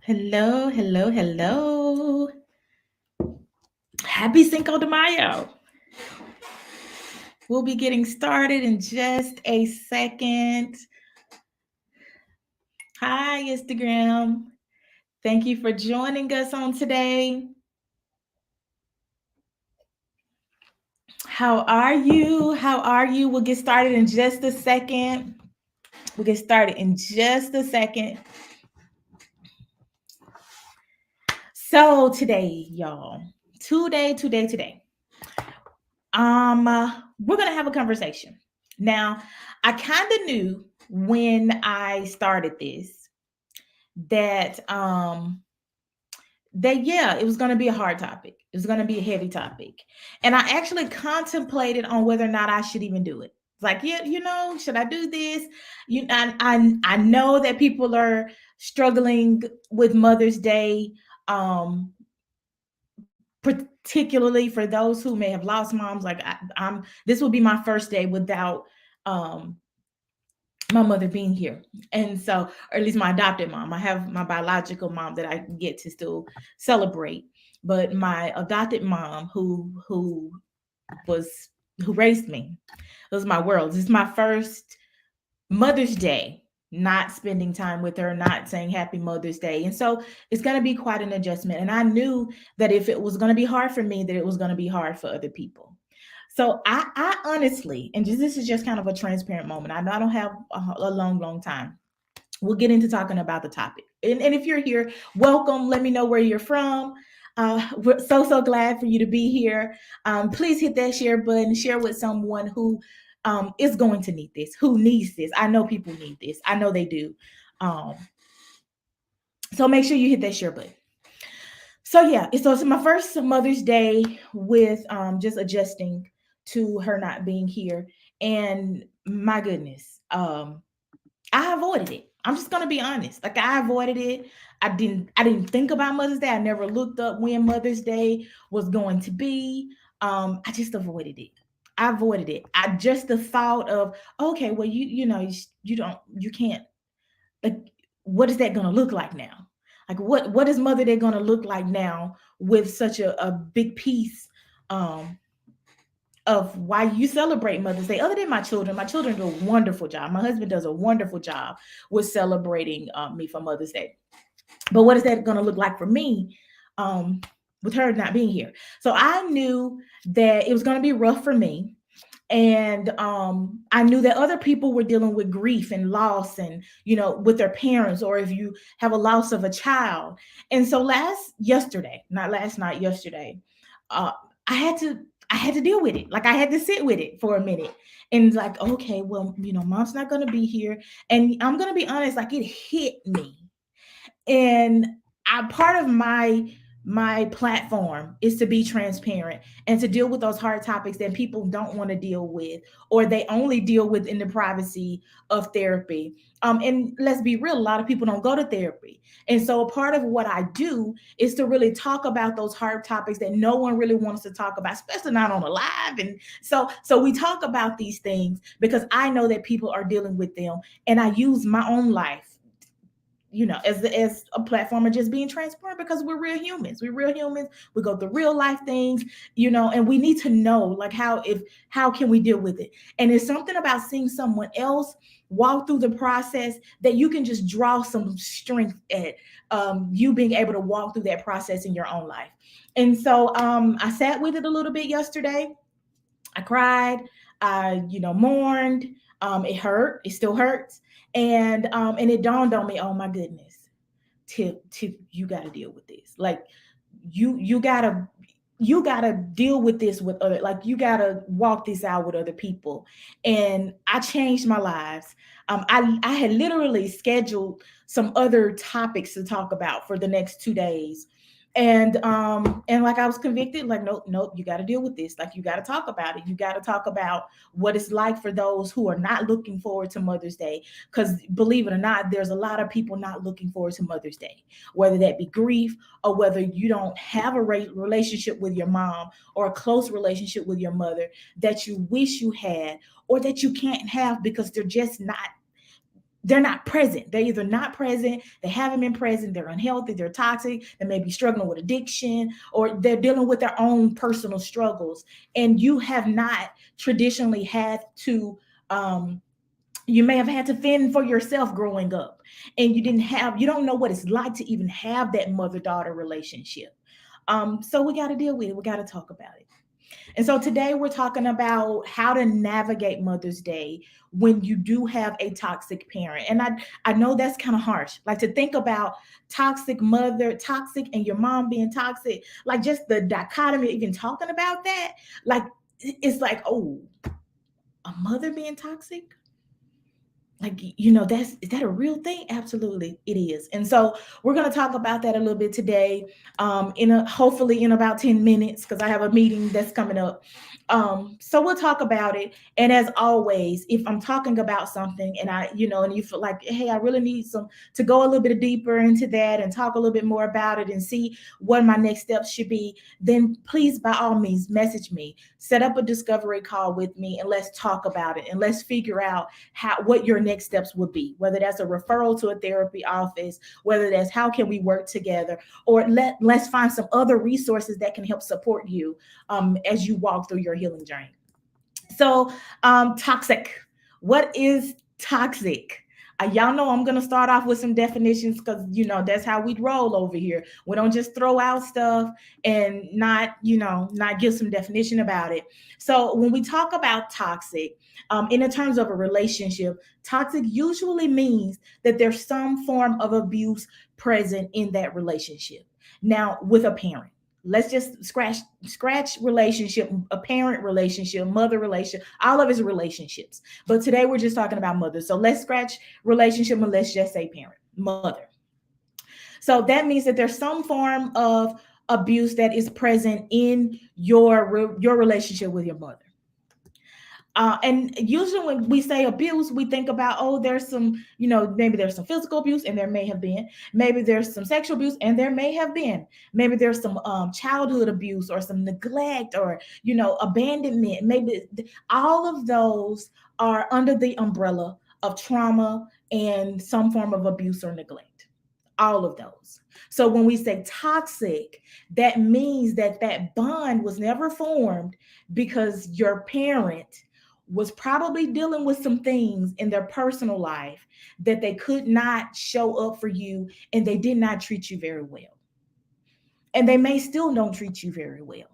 Hello, hello, hello. Happy Cinco de Mayo. We'll be getting started in just a second. Hi, Instagram. Thank you for joining us on today. How are you? How are you? We'll get started in just a second. We'll get started in just a second. So today, y'all, today, we're gonna have a conversation. Now, I kind of knew when I started this that yeah, it was gonna be a hard topic. It was gonna be a heavy topic, and I actually contemplated on whether or not I should even do it. It's like, yeah, should I do this? I know that people are struggling with Mother's Day. Um, Particularly for those who may have lost moms, like I'm this will be my first day without um my mother being here. And so, or at least my adopted mom. I have my biological mom that I get to still celebrate, but my adopted mom was who raised me, it was my world. This is my first Mother's Day, not spending time with her, not saying Happy Mother's Day. And so it's going to be quite an adjustment. And I knew that if it was going to be hard for me, that it was going to be hard for other people. So I honestly, and this is just kind of a transparent moment. I know I don't have a long time. We'll get into talking about the topic. And if you're here, welcome. Let me know where you're from. We're so glad for you to be here. Please hit that share button. Share with someone who is going to need this, who needs this. I know people need this. I know they do. Um, so make sure you hit that share button. So yeah, it's my first Mother's Day with just adjusting to her not being here, and my goodness, I avoided it. I'm just gonna be honest. Like I avoided it. I didn't think about Mother's Day. I never looked up when Mother's Day was going to be. I just avoided it. I avoided it. I just the thought of, okay, well, you can't, like, what is that gonna look like now? Like what is Mother Day gonna look like now with such a big piece um of why you celebrate Mother's Day. Other than my children do a wonderful job. My husband does a wonderful job with celebrating me for Mother's Day. But what is that going to look like for me um, with her not being here? So I knew that it was going to be rough for me. And I knew that other people were dealing with grief and loss, and with their parents, or if you have a loss of a child. And so yesterday, not last night, yesterday, uh, I had to I had to deal with it. Like I had to sit with it for a minute, and like, okay, well, mom's not gonna be here, and I'm gonna be honest, like it hit me. And I part of my platform is to be transparent and to deal with those hard topics that people don't want to deal with, or they only deal with in the privacy of therapy. And let's be real, a lot of people don't go to therapy. And so a part of what I do is to really talk about those hard topics that no one really wants to talk about, especially not on a live. And so we talk about these things because I know that people are dealing with them, and I use my own life, as a platform of just being transparent, because we're real humans. We're real humans. We go through real life things, and we need to know, like, how can we deal with it? And it's something about seeing someone else walk through the process that you can just draw some strength at, you being able to walk through that process in your own life. And so I sat with it a little bit yesterday. I cried. I, mourned. It hurt. It still hurts. And it dawned on me, oh my goodness, Tip, you got to deal with this. Like you gotta deal with this with other, like you gotta walk this out with other people. And I changed my lives. I had literally scheduled some other topics to talk about for the next 2 days. And like I was convicted, like, nope, you got to deal with this. Like, you got to talk about it. You got to talk about what it's like for those who are not looking forward to Mother's Day. Because believe it or not, there's a lot of people not looking forward to Mother's Day, whether that be grief, or whether you don't have a relationship with your mom, or a close relationship with your mother that you wish you had, or that you can't have because they're just not they're not present. They're either not present, they haven't been present, they're unhealthy, they're toxic, they may be struggling with addiction, or they're dealing with their own personal struggles. And you have not traditionally had to, you may have had to fend for yourself growing up, and you don't know what it's like to even have that mother daughter relationship. So we got to deal with it, we got to talk about it. And so today we're talking about how to navigate Mother's Day when you do have a toxic parent. And I know that's kind of harsh. Like, to think about toxic mother, toxic, and your mom being toxic, like just the dichotomy, even talking about that, like it's like, oh, a mother being toxic? Like, that's, is that a real thing? Absolutely it is. And so we're going to talk about that a little bit today, in a hopefully in about 10 minutes, because I have a meeting that's coming up. So we'll talk about it. And as always, if I'm talking about something and and you feel like, hey, I really need some to go a little bit deeper into that and talk a little bit more about it and see what my next steps should be, then please, by all means, message me, set up a discovery call with me, and let's talk about it, and let's figure out what your next steps would be, whether that's a referral to a therapy office, whether that's how can we work together, or let's find some other resources that can help support you, as you walk through your healing journey. So, toxic. What is toxic? Y'all know I'm going to start off with some definitions, because, that's how we roll over here. We don't just throw out stuff and not give some definition about it. So, when we talk about toxic, in the terms of a relationship, toxic usually means that there's some form of abuse present in that relationship. Now, with a parent, let's just scratch relationship, a parent relationship, mother relationship, all of his relationships, but today we're just talking about mother. So let's scratch relationship and let's just say parent, mother. So that means that there's some form of abuse that is present in your relationship with your mother. And usually when we say abuse, we think about, oh, there's some, maybe there's some physical abuse, and there may have been. Maybe there's some sexual abuse, and there may have been. Maybe there's some childhood abuse, or some neglect, or, abandonment. Maybe all of those are under the umbrella of trauma and some form of abuse or neglect. All of those. So when we say toxic, that means that bond was never formed because your parent was probably dealing with some things in their personal life that they could not show up for you, and they did not treat you very well. And they may still don't treat you very well.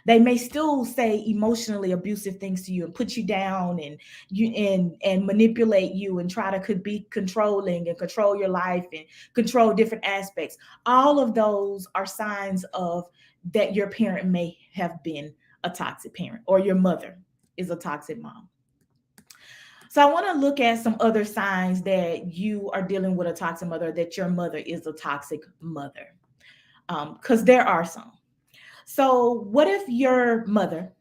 They may still say emotionally abusive things to you and put you down, and manipulate you, and try to be controlling and control your life and control different aspects. All of those are signs of that your parent may have been a toxic parent, or your mother is a toxic mom. So I want to look at some other signs that you are dealing with a toxic mother, that your mother is a toxic mother, because there are some. So what if your mother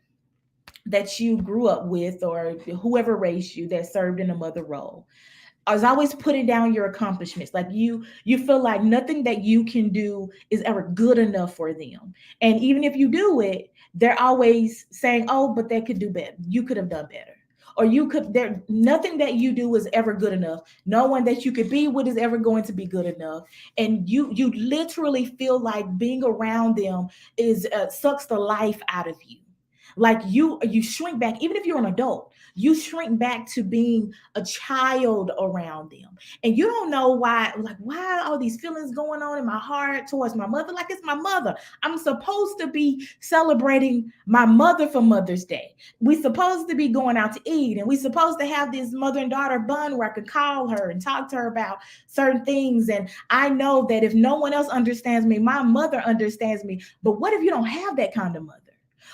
that you grew up with, or whoever raised you that served in a mother role, is always putting down your accomplishments? Like, you feel like nothing that you can do is ever good enough for them, and even if you do it, they're always saying, oh, but they could do better, you could have done better, or you could there nothing that you do is ever good enough, no one that you could be with is ever going to be good enough. And you literally feel like being around them is sucks the life out of you. Like, you shrink back, even if you're an adult, you shrink back to being a child around them. And you don't know why, like, why are all these feelings going on in my heart towards my mother? Like, it's my mother. I'm supposed to be celebrating my mother for Mother's Day. We're supposed to be going out to eat, and we're supposed to have this mother and daughter bond where I can call her and talk to her about certain things. And I know that if no one else understands me, my mother understands me. But what if you don't have that kind of mother?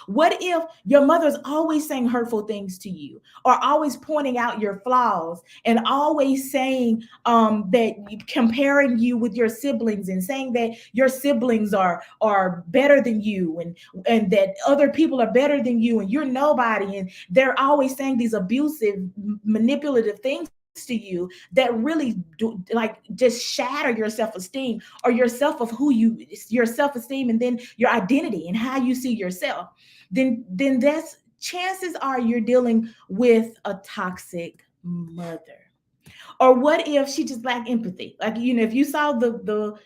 What if your mother's always saying hurtful things to you, or always pointing out your flaws, and always saying that comparing you with your siblings, and saying that your siblings are better than you, and that other people are better than you, and you're nobody, and they're always saying these abusive, manipulative things to you that really do, like, just shatter your self-esteem, or your self-esteem, and then your identity and how you see yourself, then that's chances are you're dealing with a toxic mother. Or what if she just lacked empathy? Like, if you saw the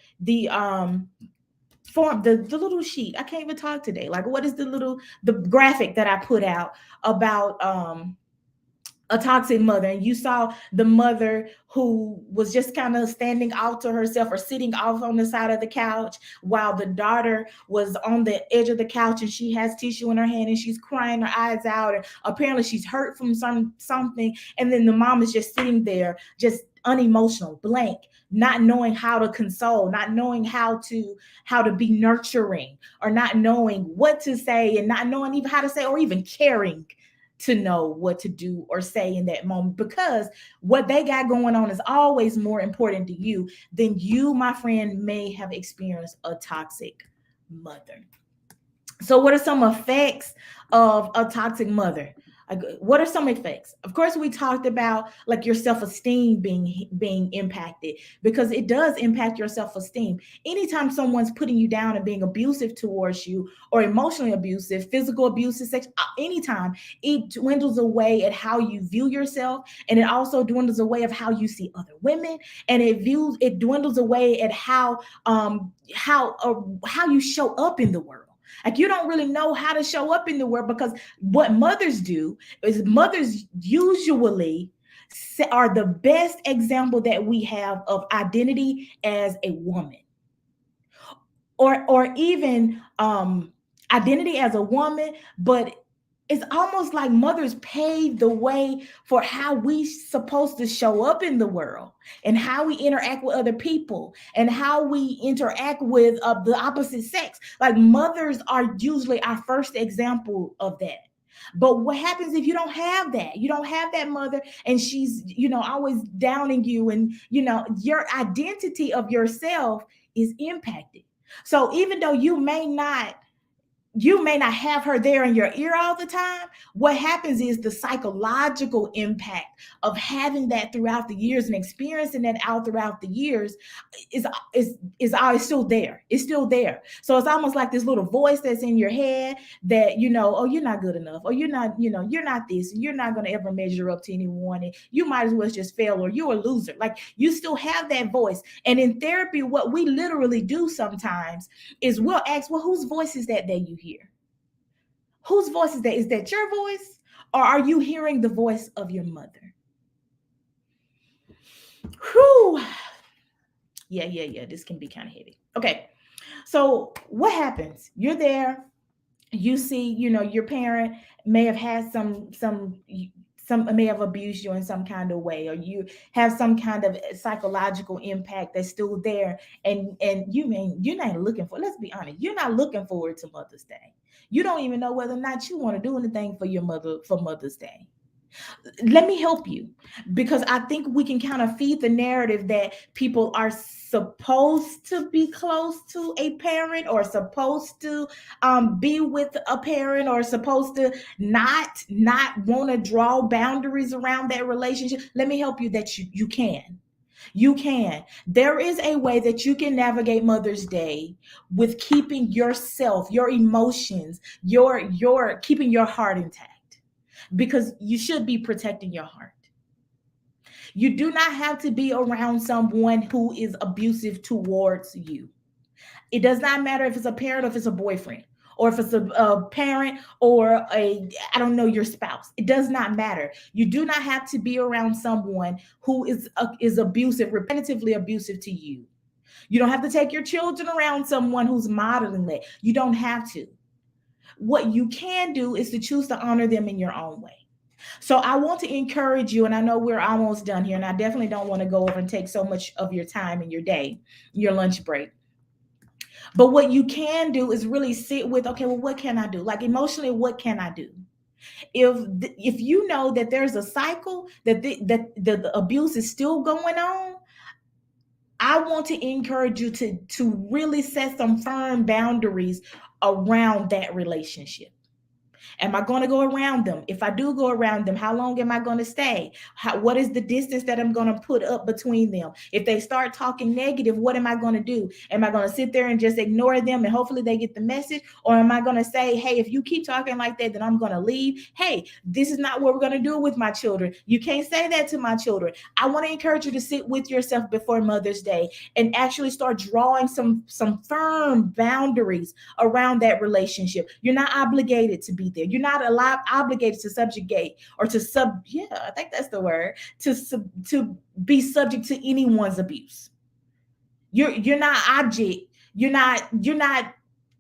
form, the little sheet, I can't even talk today. Like, what is the graphic that I put out about a toxic mother, and you saw the mother who was just kind of standing off to herself or sitting off on the side of the couch while the daughter was on the edge of the couch and she has tissue in her hand and she's crying her eyes out, and apparently she's hurt from something, and then the mom is just sitting there just unemotional, blank, not knowing how to console, not knowing how to be nurturing, or not knowing what to say, and not knowing even how to say, or even caring to know what to do or say in that moment, because what they got going on is always more important to you than you, my friend, may have experienced a toxic mother. So, what are some effects of a toxic mother? Like, what are some effects? Of course, we talked about like your self-esteem being impacted, because it does impact your self-esteem. Anytime someone's putting you down and being abusive towards you, or emotionally abusive, physical abusive, sex, anytime, it dwindles away at how you view yourself, and it also dwindles away of how you see other women, and it dwindles away at how you show up in the world. Like, you don't really know how to show up in the world, because what mothers do is mothers usually are the best example that we have of identity as a woman, or even identity as a woman. But it's almost like mothers pave the way for how we supposed to show up in the world, and how we interact with other people, and how we interact with the opposite sex. Like, mothers are usually our first example of that. But what happens if you don't have that? You don't have that mother, and she's, always downing you, and, your identity of yourself is impacted. So even though you may not have her there in your ear all the time, what happens is the psychological impact of having that throughout the years and experiencing that out throughout the years is always still there. It's still there. So it's almost like this little voice that's in your head that, oh, you're not good enough, or you're not this, and you're not going to ever measure up to anyone, and you might as well just fail, or you're a loser. Like, you still have that voice. And in therapy, what we literally do sometimes is we'll ask, well, whose voice is that you hear? Whose voice is that? Is that your voice? Or are you hearing the voice of your mother? Whew. Yeah. This can be kind of heavy. Okay. So what happens? You're there. You see, your parent may have had some may have abused you in some kind of way, or you have some kind of psychological impact that's still there, and you're not looking for, let's be honest, you're not looking forward to Mother's Day. You don't even know whether or not you want to do anything for your mother for Mother's Day. Let me help you, because I think we can kind of feed the narrative that people are supposed to be close to a parent, or supposed to be with a parent, or supposed to not want to draw boundaries around that relationship. Let me help you that you can. There is a way that you can navigate Mother's Day with keeping yourself, your emotions, your keeping your heart intact, because you should be protecting your heart. You do not have to be around someone who is abusive towards you. It does not matter if it's a parent, or if it's a boyfriend, or if it's a parent, or I don't know, your spouse. It does not matter. You do not have to be around someone who is abusive, repetitively abusive to you. You don't have to take your children around someone who's modeling that. You don't have to. What you can do is to choose to honor them in your own way. So I want to encourage you, and I know we're almost done here, and I definitely don't want to go over and take so much of your time in your day, your lunch break. But what you can do is really sit with, okay, well, what can I do? Like, emotionally, what can I do? If you know that there's a cycle, that the abuse is still going on, I want to encourage you to really set some firm boundaries around that relationship. Am I going to go around them? If I do go around them, how long am I going to stay? What is the distance that I'm going to put up between them? If they start talking negative, what am I going to do? Am I going to sit there and just ignore them and hopefully they get the message? Or am I going to say, hey, if you keep talking like that, then I'm going to leave? Hey, this is not what we're going to do with my children. You can't say that to my children. I want to encourage you to sit with yourself before Mother's Day and actually start drawing some firm boundaries around that relationship. You're not obligated to be there. You're not obligated to subjugate or to yeah, I think that's the word, to be subject to anyone's abuse. You're not object. You're not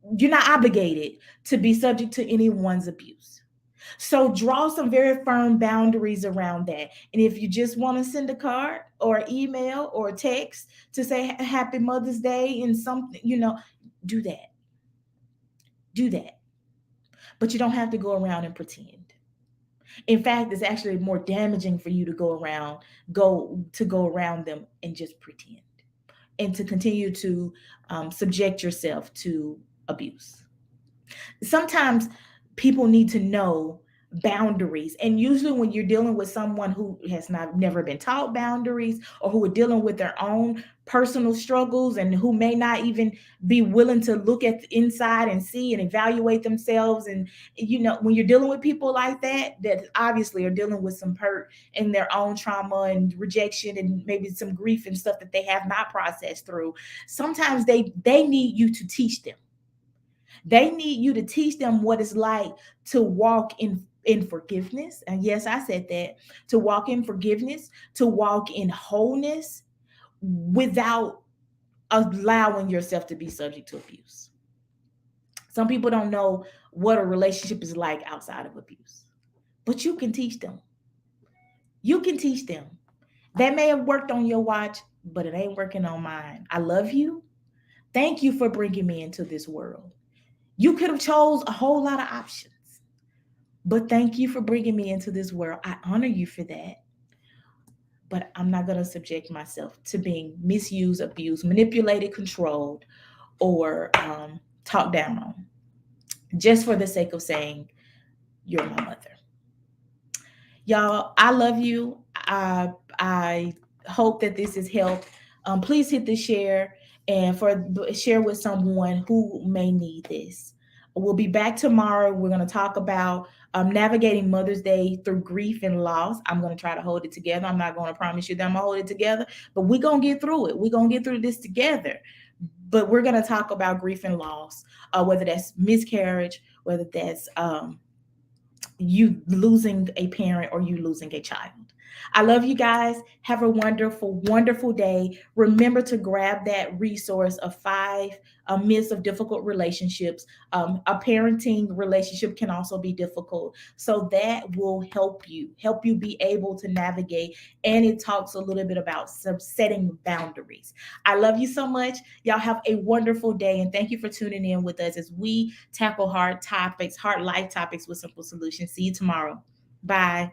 obligated to be subject to anyone's abuse. So draw some very firm boundaries around that. And if you just want to send a card or email or text to say happy Mother's Day and something, do that. Do that. But you don't have to go around and pretend. In fact, it's actually more damaging for you to go around them and just pretend and to continue to subject yourself to abuse. Sometimes people need to know boundaries, and usually when you're dealing with someone who has never been taught boundaries, or who are dealing with their own personal struggles, and who may not even be willing to look at the inside and see and evaluate themselves, and when you're dealing with people like that obviously are dealing with some hurt and their own trauma and rejection and maybe some grief and stuff that they have not processed through, sometimes they need you to teach them. They need you to teach them what it's like to walk in forgiveness. And yes, I said that, to walk in forgiveness, to walk in wholeness without allowing yourself to be subject to abuse. Some people don't know what a relationship is like outside of abuse, but you can teach them. You can teach them. That may have worked on your watch, but it ain't working on mine. I love you. Thank you for bringing me into this world. You could have chose a whole lot of options, but thank you for bringing me into this world. I honor you for that, but I'm not going to subject myself to being misused, abused, manipulated, controlled, or talked down on just for the sake of saying you're my mother. Y'all, I love you. I hope that this has helped. Please hit the share and share with someone who may need this. We'll be back tomorrow. We're going to talk about navigating Mother's Day through grief and loss. I'm going to try to hold it together. I'm not going to promise you that I'm going to hold it together, but we're going to get through it. We're going to get through this together. But we're going to talk about grief and loss, whether that's miscarriage, whether that's you losing a parent or you losing a child. I love you guys. Have a wonderful, wonderful day. Remember to grab that resource of 5 myths of difficult relationships. A parenting relationship can also be difficult. So that will help you be able to navigate. And it talks a little bit about setting boundaries. I love you so much. Y'all have a wonderful day. And thank you for tuning in with us as we tackle hard life topics with simple solutions. See you tomorrow. Bye.